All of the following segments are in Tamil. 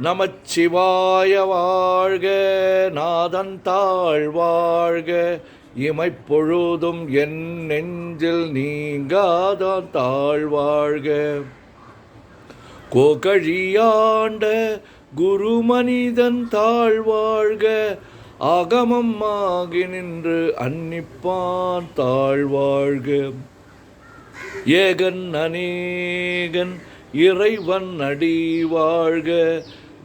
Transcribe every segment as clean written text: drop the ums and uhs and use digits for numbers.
நமச்சிவாய வாழ்க, நாதன் தாழ் வாழ்க, இமைப்பொழுதும் என் நெஞ்சில் நீங்காதான் தாழ்வாழ்க. கோகழியாண்ட குருமனிதன் தாழ்வாழ்க, ஆகமம் ஆகி நின்று அன்னிப்பான் தாழ்வாழ்க. ஏகன் அநேகன் இறைவன் அடி வாழ்க,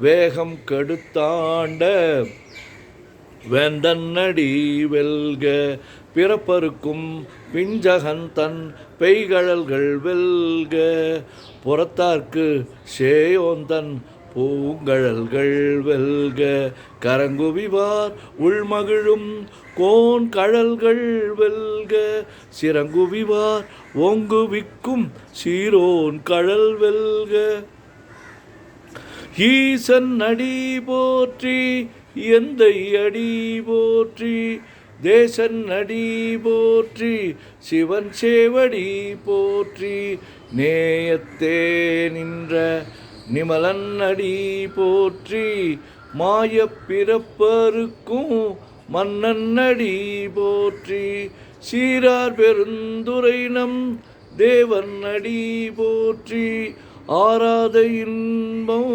வேகம் கெடுத்தாண்ட வேந்தன் அடி வெல்க. பிறப்பருக்கும் பிஞ்சகன் தன் பெய்கழல்கள் வெல்க, புறத்தார்க்கு சேயோந்தன் பூங்கழல்கள் வெல்க. கரங்குவிவார் உள்மகிழும் கோன் கழல்கள் வெல்க, சிறங்குவிவார் ஓங்குவிக்கும் சீரோன் கழல் வெல்க. ஈசன் அடி போற்றி, எந்தை அடி போற்றி, தேசன் அடி போற்றி, சிவன் சேவடி போற்றி, நேயத்தே நின்ற நிமலன் அடி போற்றி, மாயப் பிறப்பருக்கும் மன்னன் அடி போற்றி, சீரார் பெருந்துரை நம் தேவன் அடி போற்றி, ஆராத இன்பம்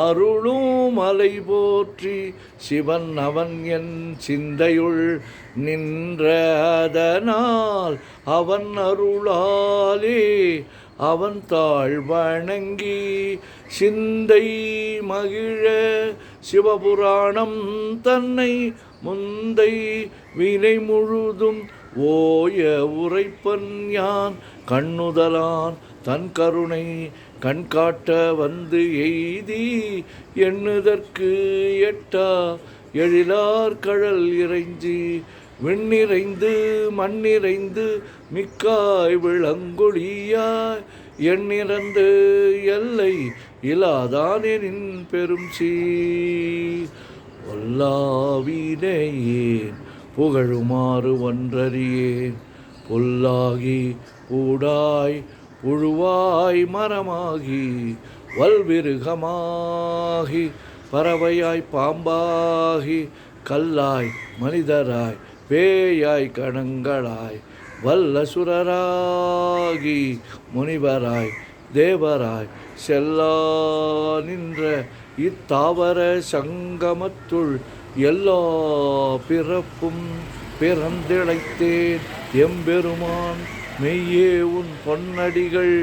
அருளும் மலை போற்றி, சிவன் அவன் என் சிந்தையுள் நின்ற அதனால் அவன் அருளாலே அவன் தாழ் வணங்கி சிந்தை மகிழ சிவபுராணம் தன்னை முந்தை வினை முழுதும் ஓய உரைப்பன் யான். கண்ணுதலான் தன் கருணை கண்காட்ட வந்து எய்தி, எண்ணுதற்கு எட்டா எழிலார் கழல் இறைஞ்சி, விண்ணிறைந்து மண்ணிறைந்து மிக்காய் விளங்கொழியாய், எண்ணிறந்து எல்லை இலாதானின் பெரும் சீர். ஒல்லாவினையேன் புகழுமாறு ஒன்றறியேன், பொல்லாகி பூடாய் புழுவாய் மரமாகி வல்விருகமாகி பறவையாய் பாம்பாகி கல்லாய் மனிதராய் பேயாய் கணங்களாய் வல்லசுரராகி முனிவராய் தேவராய் செல்லா நின்ற இத்தாவர சங்கமத்துள் எல்லா பிறப்பும் பிறந்திழைத்தேன் எம்பெருமான். மெய்யே உன் பொன்னடிகள்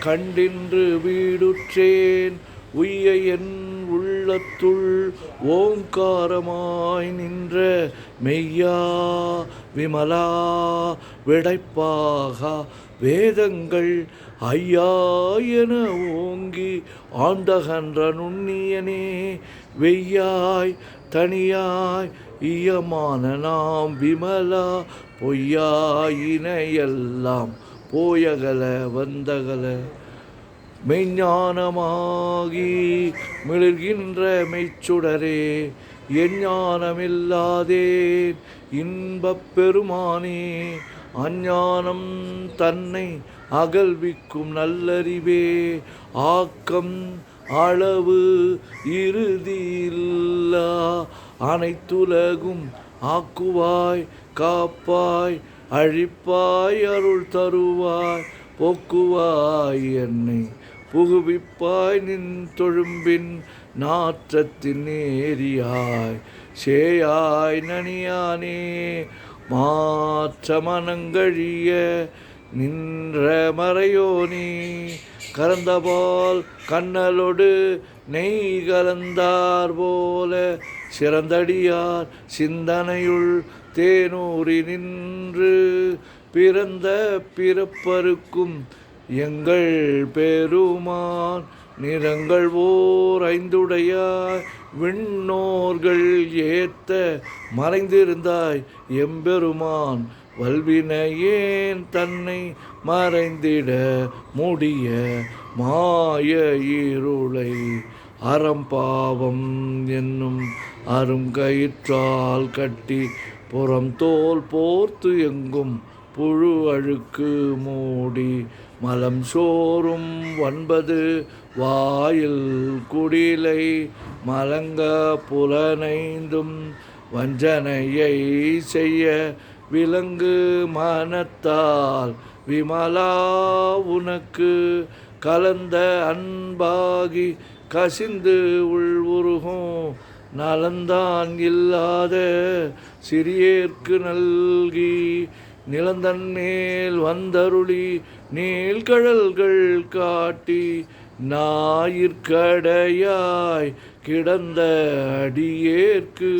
கண்டின்று வீடுற்றேன், உய்ய என் உள்ளத்துள் ஓங்காரமாய் நின்ற மெய்யா விமலா விடைப்பாக வேதங்கள் ஐயா என ஓங்கி ஆண்டகன்ற நுண்ணியனே. வெய்யாய் தனியாய் ஈயமான நாம் விமலா, பொய்யாயினையெல்லாம் போயகல வந்தகல, மெய்ஞானமாகி மிளர்கின்ற மெய்ச்சுடரே, எஞ்ஞானமில்லாதேன் இன்பப் பெருமானே. அஞ்ஞானம் தன்னை அகல்விக்கும் நல்லறிவே, ஆக்கம் அளவு இறுதியில்லா அனைத்துலகும் ஆக்குவாய் காப்பாய் அழிப்பாய் அருள் தருவாய், போக்குவாய் என்னை புகுவிப்பாய் நின் தொழும்பின் நாற்றத்தின் நேரியாய், சேயாய் நனியானே மாற்ற மனங்கழிய நின்ற மறையோனே. கறந்தபால் கண்ணலோடு நெய் கலந்தார் போல, சிறந்தடியார் சிந்தனையுள் தேனூறி நின்று, பிறந்த பிறப்பருக்கும் எங்கள் பெருமான். நிறங்கள் ஓர் ஐந்துடையாய் விண்ணோர்கள் ஏத்த மறைந்திருந்தாய் எம்பெருமான். வல்வினையேன் தன்னை மறைந்திட முடிய மாய இருளை, அறம்பாவம் என்னும் அருங்கயிற்றால் கட்டி, புறம் தோல் போர்த்து எங்கும் புழு அழுக்கு மூடி, மலம் சோறும் 9 வாயில் குடிலை மலங்க புலனைந்தும் வஞ்சனையை செய்ய விலங்கு மனத்தால் விமலா உனக்கு கலந்த அன்பாகி கசிந்து உள்வுருகும் நலந்தான் இல்லாத சிறியேற்கு நல்கி நிலந்தன் மேல் வந்தருளி நீள்கடல்கள் காட்டி ஞாயிற்கடையாய் கிடந்த அடியேற்கு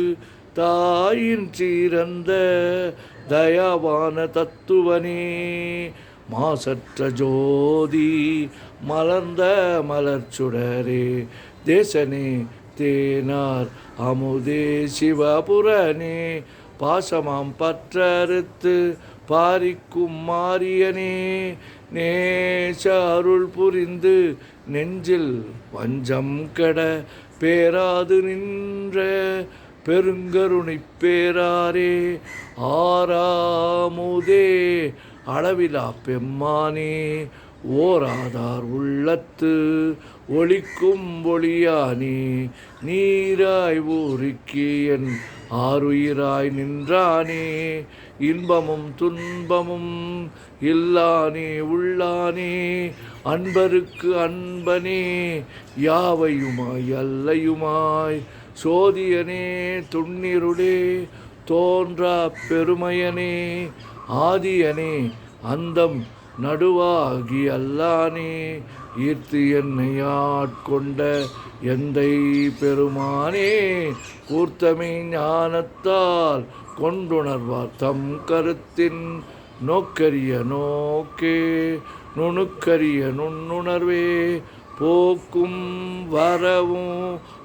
தாயின் சிறந்த தயாவான தத்துவனே மாசற்ற ஜோதி மலர்ந்த மலர்ச்சுடரே தேசனே தேனார் அமுதே சிவபுரனே பாசமாம் பற்றறுத்து பாரிக்கும் மாரியனே நேச அருள் புரிந்து நெஞ்சில் வஞ்சம் கெட பேராது நின்ற பெருங்கருணை பேராரே ஆறாமுதே அளவிலா பெம்மானே ஓராதார் உள்ளத்து ஒளிக்கும் ஒளியானே நீராய் ஊருக்கி என் ஆருயிராய் நின்றானே இன்பமும் துன்பமும் இல்லானே உள்ளானே அன்பருக்கு அன்பனே யாவையுமாய் அல்லையுமாய் சோதியனே துண்ணிருளே தோன்றா பெருமையனே ஆதியனே அந்தம் நடுவாகி அல்லானே ஈர்த்து என்னை ஆட்கொண்ட எந்தை பெருமானே கூர்த்தமை ஞானத்தால் கொண்டுணர்வார் தம் கருத்தின் நோக்கரிய நோக்கே நுணுக்கரிய நுண்ணுணர்வே போக்கும் வரவும்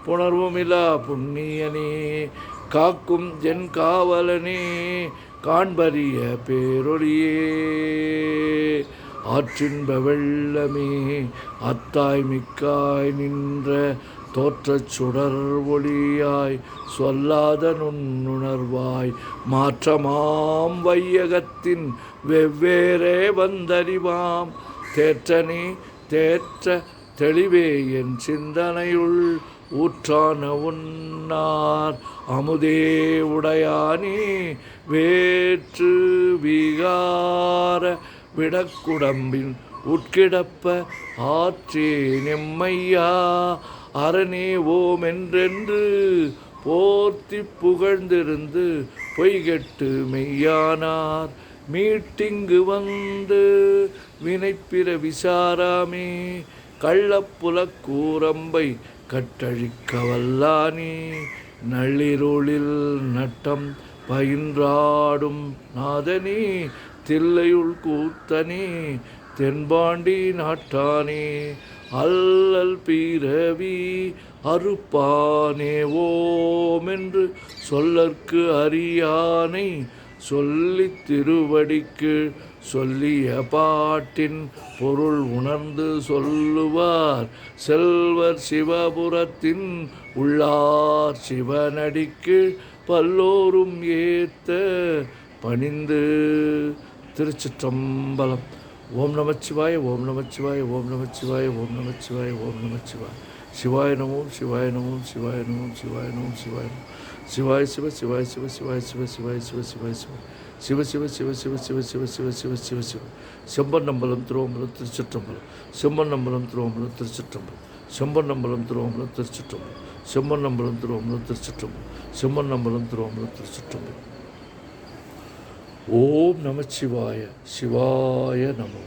புணர்வுமிலா புண்ணியனே காக்கும் என் காவலனே காண்பரிய பேரொழியே ஆற்றின்ப வெள்ளமே அத்தாய் மிக்காய் நின்ற தோற்றச் சுடர் ஒளியாய் சொல்லாத நுண்ணுணர்வாய் மாற்றமாம் வையகத்தின் வெவ்வேறே வந்தறிவாம் தேற்றனே தேற்ற தெளிவே என் சிந்தனையுள் ஊற்றான உன்னார் அமுதே உடையானே வேற்று விகார விடக்குடம்பின் உட்கிடப்ப ஆற்றே நெம்மையா அரணே ஓம் என்றென்று போர்த்தி புகழ்ந்திருந்து பொய்கெட்டு மெய்யானார் மீட்டிங்கு வந்து வினைப்பிற விசாராமே கள்ளப்புல கூரம்பை கட்டழிக்க வல்லானே நள்ளிருளில் நட்டம் பயின்றாடும் நாதனே தில்லையுள் கூத்தனே தென்பாண்டி நாட்டானே அல்லல் பிறவி அறுப்பானே ஓமென்று சொல்லற்கு அறியானை சொல்லி திருவடிக்கு சொல்லிய பாட்டின் பொருள் உணர்ந்து சொல்லுவார் செல்வர் சிவபுரத்தின் உள்ளார் சிவனடிக்கு பல்லோரும் ஏத்த பணிந்து. திருச்சிற்றம்பலம். ஓம் நமச்சிவாய ஓம் நமச்சிவாய ஓம் நமச்சிவாய ஓம் நமச்சிவாய ஓம் நமச்சிவாய. சிவாய நமோம் சிவாய நமோம் சிவாய நமோம் சிவாய நமோம் சிவாய நமோம். சிவாய சிவ சிவாய சிவ சிவாய சிவ சிவாய சிவ சிவாய சிவ சிவ சிவ சிவ சிவ சிவ சிவ சிவ சிவ சிவ சிவ. செம்பன்னம்பலம் திருவம்பலம் திருச்சிற்றம்பலம். செம்பன்னம்பலம் திருவம்பலம் திருச்சிற்றம்பலம். செம்பன்னம்பலம் திருவம்பலம் திருச்சிற்றம்பலம். செம்பன்னம்பலம் திருவம்பலம் திருச்சிற்றம்பலம். செம்பன்னம்பலம் திருவம்பலம் திருச்சிற்றம்பலம். ஓம் நமச்சிவாய. சிவாய நமோ.